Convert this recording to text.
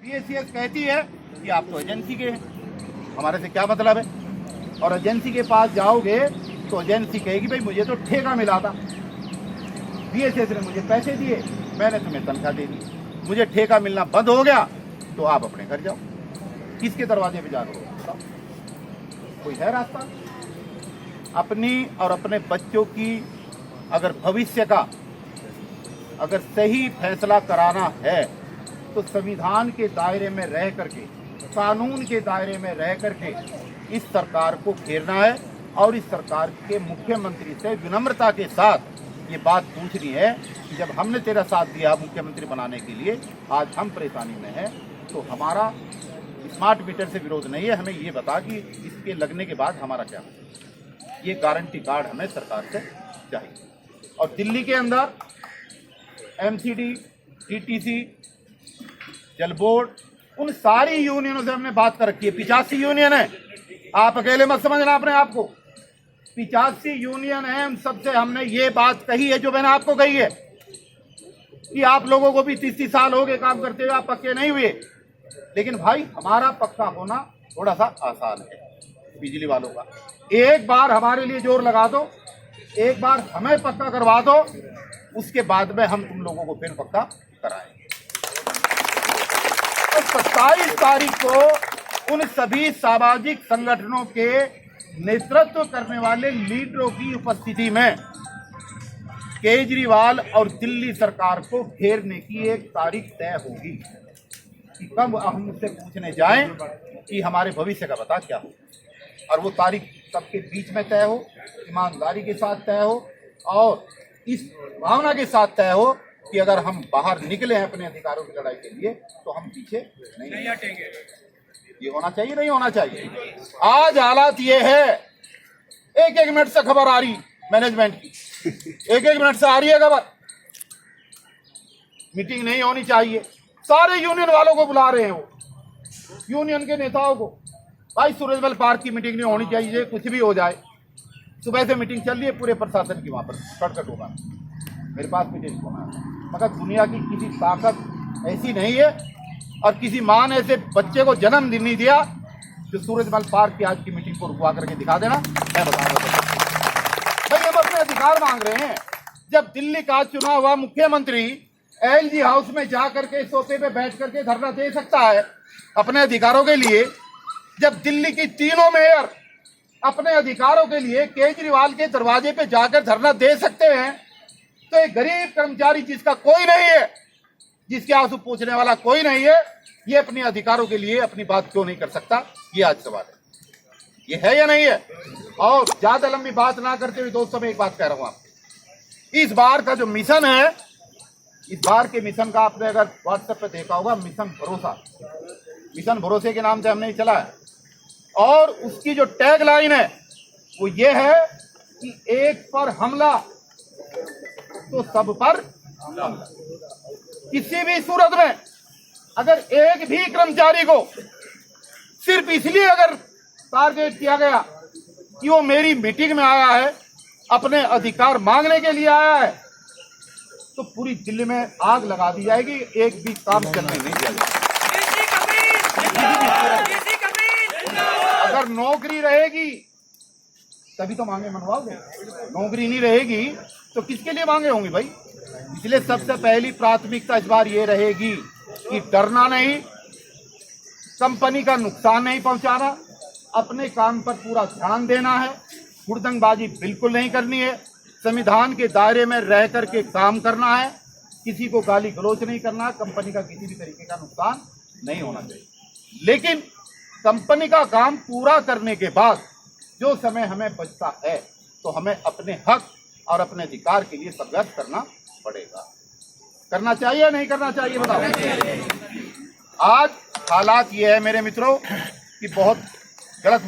PSCS कहती है कि आप तो एजेंसी के हैं, हमारे से क्या मतलब है। और एजेंसी के पास जाओगे तो एजेंसी कहेगी भाई मुझे तो ठेका मिला था, PSCS ने मुझे पैसे दिए, मैंने तुम्हें तनख्वाह दे दी, मुझे ठेका मिलना बंद हो गया तो आप अपने घर जाओ। किसके दरवाजे पे जा रहे हो बताओ? कोई है रास्ता? अपनी और अपने बच्चों की अगर भविष्य का अगर सही फैसला कराना है तो संविधान के दायरे में रह करके, कानून के दायरे में रह करके इस सरकार को घेरना है और इस सरकार के मुख्यमंत्री से विनम्रता के साथ ये बात पूछनी है कि जब हमने तेरा साथ दिया मुख्यमंत्री बनाने के लिए, आज हम परेशानी में हैं, तो हमारा स्मार्ट मीटर से विरोध नहीं है, हमें ये बता कि इसके लगने के बाद हमारा क्या होगा। ये गारंटी कार्ड हमें सरकार से चाहिए। और दिल्ली के अंदर MCD, DTC, जल बोर्ड, उन सारी यूनियनों से हमने बात कर रखी है। 85 यूनियन है, आप अकेले मत समझना अपने आप को, 85 यूनियन है। उन सबसे हमने ये बात कही है जो मैंने आपको कही है कि आप लोगों को भी 30 साल हो गए काम करते हुए, आप पक्के नहीं हुए। लेकिन भाई हमारा पक्का होना थोड़ा सा आसान है, बिजली वालों का। एक बार हमारे लिए जोर लगा दो, एक बार हमें पक्का करवा दो, उसके बाद में हम तुम लोगों को फिर पक्का कराएंगे। तो 27 तारीख को उन सभी सामाजिक संगठनों के नेतृत्व करने वाले लीडरों की उपस्थिति में केजरीवाल और दिल्ली सरकार को घेरने की एक तारीख तय होगी कि कब हम उससे पूछने जाएं कि हमारे भविष्य का बता क्या हो। और वो तारीख सबके बीच में तय हो, ईमानदारी के साथ तय हो और इस भावना के साथ तय हो कि अगर हम बाहर निकले हैं अपने अधिकारों की लड़ाई के लिए तो हम पीछे नहीं हटेंगे। ये होना चाहिए, नहीं होना चाहिए। आज हालात ये है, एक एक मिनट से खबर आ रही मैनेजमेंट की, एक एक मिनट से आ रही है खबर। मीटिंग नहीं होनी चाहिए, सारे यूनियन वालों को बुला रहे हैं, वो यूनियन के नेताओं को। भाई सूरजमल पार्क की मीटिंग नहीं होनी चाहिए, कुछ भी हो जाए। सुबह से मीटिंग चल रही है पूरे प्रशासन की, वहां पर शॉर्टकट होगा। मेरे पास मीटिंग होना है, मगर दुनिया की किसी ताकत ऐसी नहीं है और किसी माँ ने ऐसे बच्चे को जन्म नहीं दिया जो सूरजमल पार्क की आज की मीटिंग को रुकवा करके दिखा देना। मैं बताऊंगा भाई, हम अपने अधिकार मांग रहे हैं। जब दिल्ली का चुना हुआ मुख्यमंत्री LG हाउस में जा करके सोफे पे बैठ करके धरना दे सकता है अपने अधिकारों के लिए, जब दिल्ली की तीनों मेयर अपने अधिकारों के लिए केजरीवाल के दरवाजे पे जाकर धरना दे सकते हैं, तो एक गरीब कर्मचारी जिसका कोई नहीं है, जिसके आंसू पूछने वाला कोई नहीं है, ये अपने अधिकारों के लिए अपनी बात क्यों नहीं कर सकता? ये आज सवाल है। ये है या नहीं है? और ज्यादा लंबी बात ना करते हुए दोस्तों मैं एक बात कह रहा हूं आपको, इस बार का जो मिशन है, इस बार के मिशन का आपने अगर व्हाट्सएप पे देखा होगा, मिशन भरोसा, मिशन भरोसे के नाम से हमने चला है। और उसकी जो टैग लाइन है वो ये है कि एक पर हमला तो सब पर हमला। किसी भी सूरत में अगर एक भी कर्मचारी को सिर्फ इसलिए अगर टारगेट किया गया कि वो मेरी मीटिंग में आया है, अपने अधिकार मांगने के लिए आया है, तो पूरी दिल्ली में आग लगा दी जाएगी, एक भी काम चलने नहीं दिया जाएगा। अगर नौकरी रहेगी तभी तो मांगे मनवाओगे, नौकरी नहीं रहेगी तो किसके लिए मांगे होंगी भाई? इसलिए सबसे पहली प्राथमिकता इस बार ये रहेगी कि डरना नहीं, कंपनी का नुकसान नहीं पहुंचाना, अपने काम पर पूरा ध्यान देना है, हुड़दंगबाजी बिल्कुल नहीं करनी है, संविधान के दायरे में रह करके काम करना है, किसी को गाली गलौज नहीं करना, कंपनी का किसी भी तरीके का नुकसान नहीं होना चाहिए। लेकिन कंपनी का काम पूरा करने के बाद जो समय हमें बचता है तो हमें अपने हक और अपने अधिकार के लिए संघर्ष करना पड़ेगा। करना चाहिए या नहीं करना चाहिए बताओ? आज हालात ये है मेरे मित्रों कि बहुत